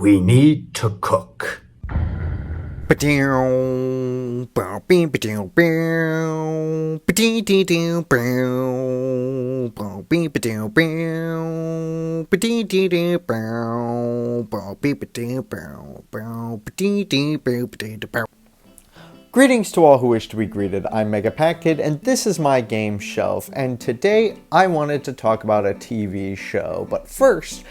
We need to cook. Greetings to all who wish to be greeted. I'm MegaPacKid, and this is my game shelf, and today I wanted to talk about a TV show, but first,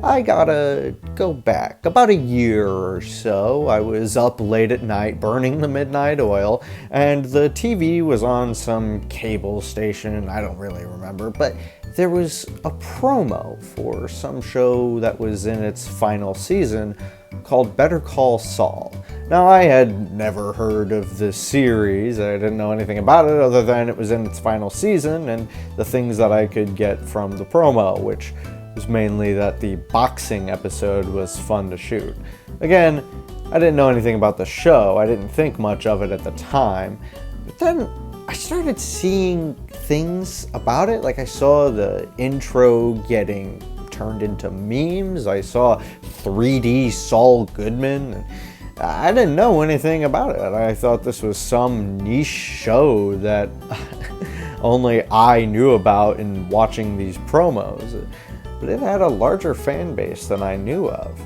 I gotta go back. About a year or so, I was up late at night burning the midnight oil, and the TV was on some cable station, I don't really remember, but there was a promo for some show that was in its final season called Better Call Saul. Now, I had never heard of this series, I didn't know anything about it other than it was in its final season and the things that I could get from the promo, which was mainly that the boxing episode was fun to shoot. Again, I didn't know anything about the show, I didn't think much of it at the time, but then I started seeing things about it, like I saw the intro getting turned into memes, I saw 3D Saul Goodman, and I didn't know anything about it. I thought this was some niche show that only I knew about in watching these promos. But it had a larger fan base than I knew of.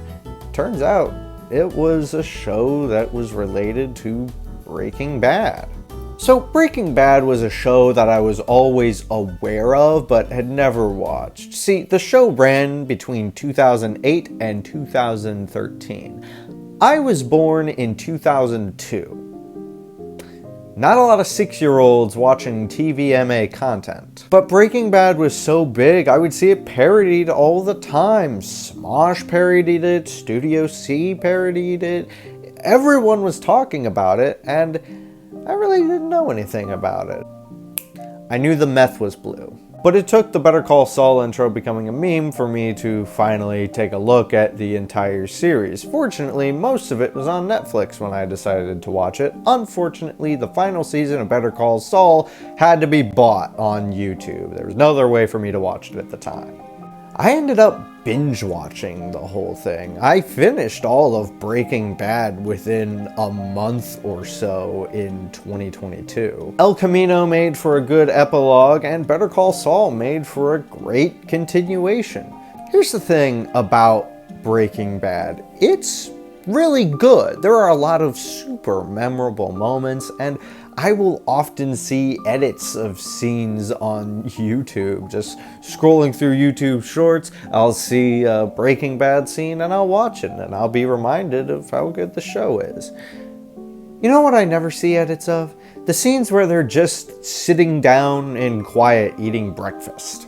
Turns out, it was a show that was related to Breaking Bad. So Breaking Bad was a show that I was always aware of, but had never watched. See, the show ran between 2008 and 2013. I was born in 2002. Not a lot of 6-year-olds watching TVMA content. But Breaking Bad was so big, I would see it parodied all the time. Smosh parodied it, Studio C parodied it. Everyone was talking about it, and I really didn't know anything about it. I knew the meth was blue. But it took the Better Call Saul intro becoming a meme for me to finally take a look at the entire series. Fortunately, most of it was on Netflix when I decided to watch it. Unfortunately, the final season of Better Call Saul had to be bought on YouTube. There was no other way for me to watch it at the time. I ended up binge watching the whole thing. I finished all of Breaking Bad within a month or so in 2022. El Camino made for a good epilogue, and Better Call Saul made for a great continuation. Here's the thing about Breaking Bad. It's really good. There are a lot of super memorable moments, and I will often see edits of scenes on YouTube. Just scrolling through YouTube shorts, I'll see a Breaking Bad scene and I'll watch it and I'll be reminded of how good the show is. You know what I never see edits of? The scenes where they're just sitting down in quiet eating breakfast.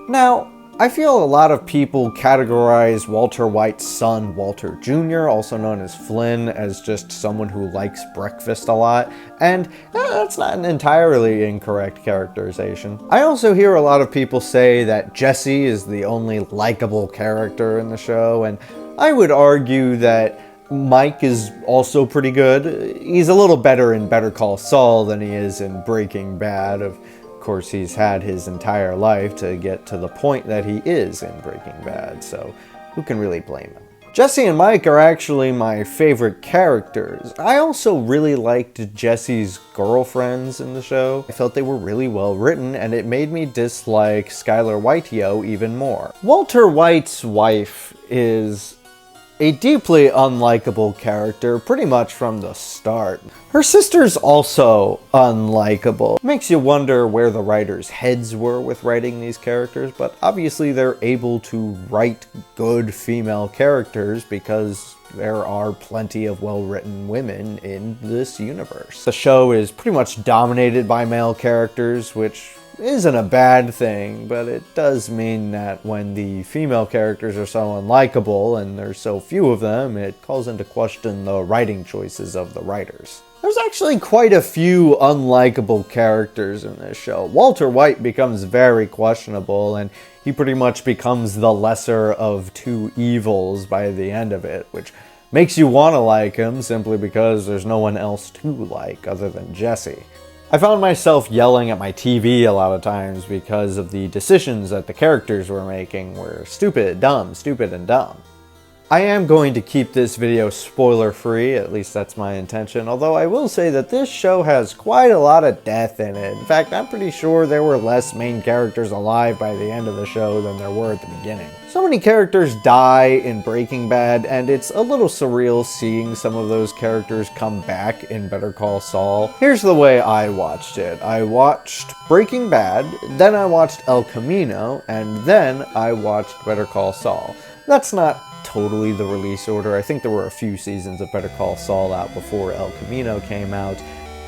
Now, I feel a lot of people categorize Walter White's son, Walter Jr., also known as Flynn, as just someone who likes breakfast a lot, and that's not an entirely incorrect characterization. I also hear a lot of people say that Jesse is the only likable character in the show, and I would argue that Mike is also pretty good. He's a little better in Better Call Saul than he is in Breaking Bad. Of course, he's had his entire life to get to the point that he is in Breaking Bad, so who can really blame him? Jesse and Mike are actually my favorite characters. I also really liked Jesse's girlfriends in the show. I felt they were really well written, and it made me dislike Skylar Whiteo even more. Walter White's wife is a deeply unlikable character pretty much from the start. Her sister's also unlikable. Makes you wonder where the writers' heads were with writing these characters, but obviously they're able to write good female characters because there are plenty of well-written women in this universe. The show is pretty much dominated by male characters, which isn't a bad thing, but it does mean that when the female characters are so unlikable and there's so few of them, it calls into question the writing choices of the writers. There's actually quite a few unlikable characters in this show. Walter White becomes very questionable, and he pretty much becomes the lesser of two evils by the end of it, which makes you want to like him simply because there's no one else to like other than Jesse. I found myself yelling at my TV a lot of times because of the decisions that the characters were making were stupid, and dumb. I am going to keep this video spoiler free, at least that's my intention, although I will say that this show has quite a lot of death in it. In fact, I'm pretty sure there were less main characters alive by the end of the show than there were at the beginning. So many characters die in Breaking Bad, and it's a little surreal seeing some of those characters come back in Better Call Saul. Here's the way I watched it. I watched Breaking Bad, then I watched El Camino, and then I watched Better Call Saul. That's not totally the release order. I think there were a few seasons of Better Call Saul out before El Camino came out,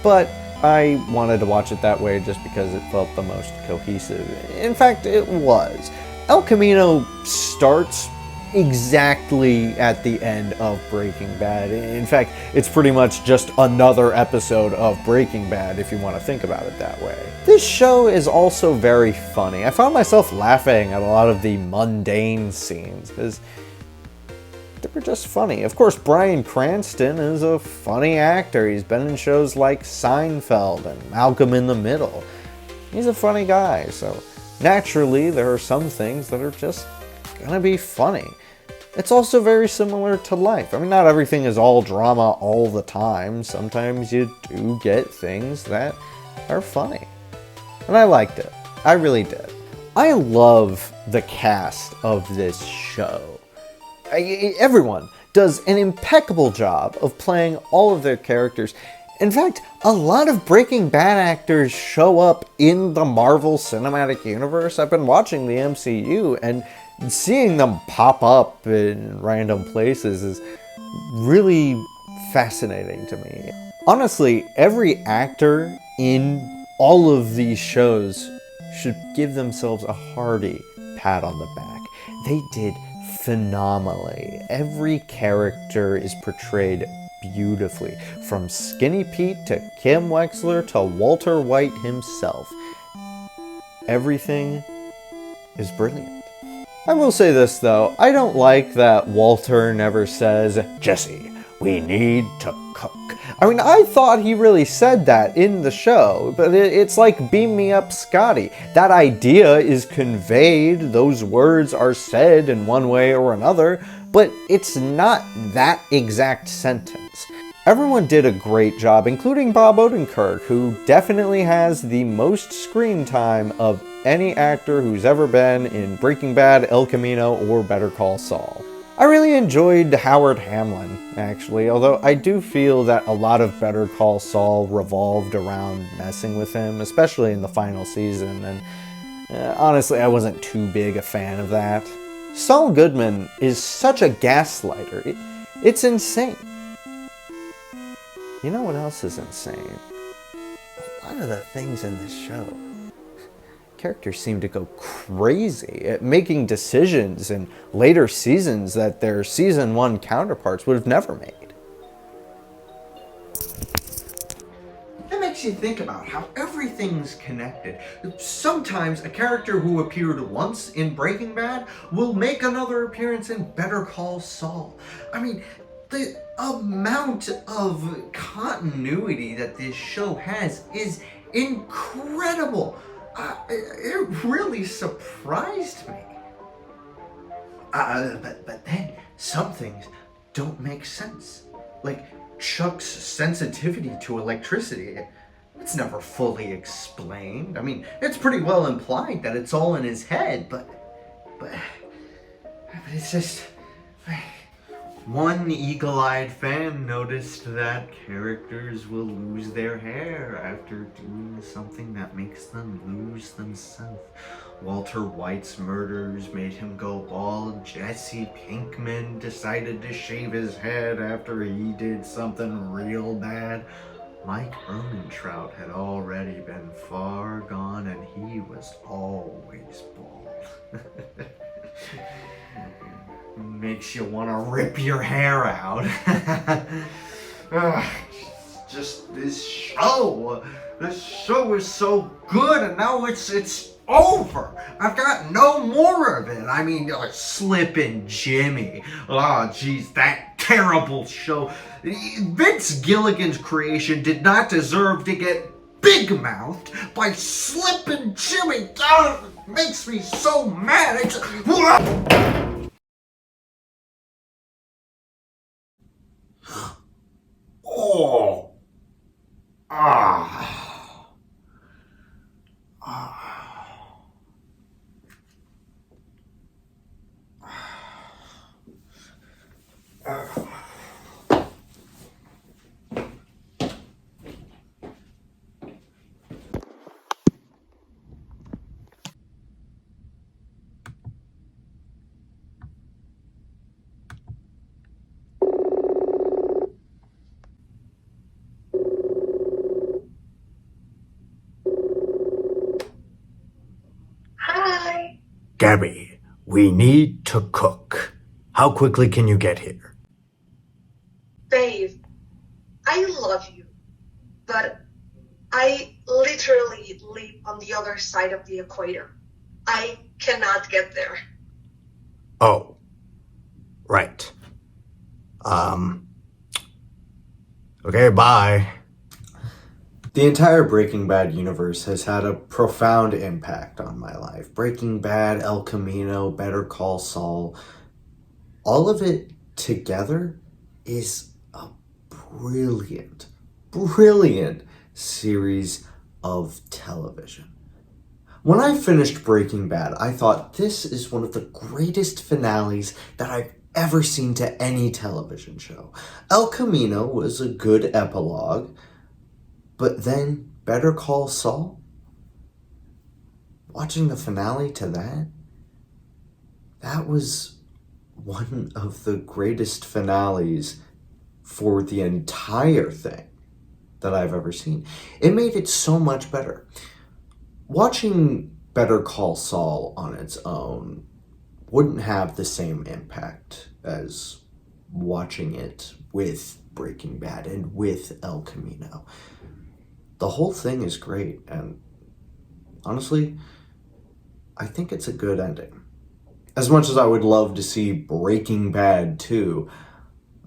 but I wanted to watch it that way just because it felt the most cohesive. In fact, it was. El Camino starts exactly at the end of Breaking Bad. In fact, it's pretty much just another episode of Breaking Bad if you want to think about it that way. This show is also very funny. I found myself laughing at a lot of the mundane scenes because they were just funny. Of course, Bryan Cranston is a funny actor. He's been in shows like Seinfeld and Malcolm in the Middle. He's a funny guy, so naturally there are some things that are just gonna be funny. It's also very similar to life. I mean, not everything is all drama all the time. Sometimes you do get things that are funny. And I liked it. I really did. I love the cast of this show. Everyone does an impeccable job of playing all of their characters. In fact, a lot of Breaking Bad actors show up in the Marvel Cinematic Universe. I've been watching the MCU, and seeing them pop up in random places is really fascinating to me. Honestly, every actor in all of these shows should give themselves a hearty pat on the back. They did phenomenally. Every character is portrayed beautifully, from Skinny Pete to Kim Wexler to Walter White himself. Everything is brilliant. I will say this though, I don't like that Walter never says, "Jesse, we need to cook." I mean, I thought he really said that in the show, but it's like Beam Me Up Scotty. That idea is conveyed, those words are said in one way or another, but it's not that exact sentence. Everyone did a great job, including Bob Odenkirk, who definitely has the most screen time of any actor who's ever been in Breaking Bad, El Camino, or Better Call Saul. I really enjoyed Howard Hamlin, actually, although I do feel that a lot of Better Call Saul revolved around messing with him, especially in the final season, and honestly, I wasn't too big a fan of that. Saul Goodman is such a gaslighter. It's insane. You know what else is insane? A lot of the things in this show. Characters seem to go crazy at making decisions in later seasons that their season 1 counterparts would have never made. It makes you think about how everything's connected. Sometimes a character who appeared once in Breaking Bad will make another appearance in Better Call Saul. I mean, the amount of continuity that this show has is incredible. It really surprised me. But then some things don't make sense. Like Chuck's sensitivity to electricity. It's never fully explained. I mean, it's pretty well implied that it's all in his head, but it's just... One eagle-eyed fan noticed that characters will lose their hair after doing something that makes them lose themselves. Walter White's murders made him go bald. Jesse Pinkman decided to shave his head after he did something real bad. Mike Ehrmantraut had already been far gone, and he was always bald. Makes you want to rip your hair out. Just this show. This show is so good, and now it's over. I've got no more of it. I mean, Slippin' Jimmy. Oh, geez, that terrible show. Vince Gilligan's creation did not deserve to get big-mouthed by Slippin' Jimmy. Oh, it makes me so mad. Gabby, we need to cook. How quickly can you get here? Babe, I love you, but I literally live on the other side of the equator. I cannot get there. Oh, right. Okay, bye. The entire Breaking Bad universe has had a profound impact on my life. Breaking Bad, El Camino, Better Call Saul, all of it together is a brilliant, brilliant series of television. When I finished Breaking Bad, I thought this is one of the greatest finales that I've ever seen to any television show. El Camino was a good epilogue, but then Better Call Saul? Watching the finale to that was one of the greatest finales for the entire thing that I've ever seen. It made it so much better. Watching Better Call Saul on its own wouldn't have the same impact as watching it with Breaking Bad and with El Camino. The whole thing is great, and honestly, I think it's a good ending. As much as I would love to see Breaking Bad 2,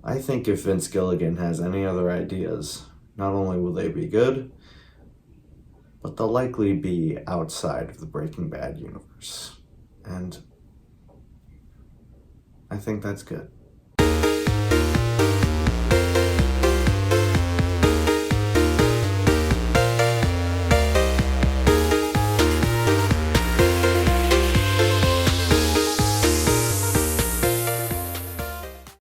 I think if Vince Gilligan has any other ideas, not only will they be good, but they'll likely be outside of the Breaking Bad universe. And I think that's good.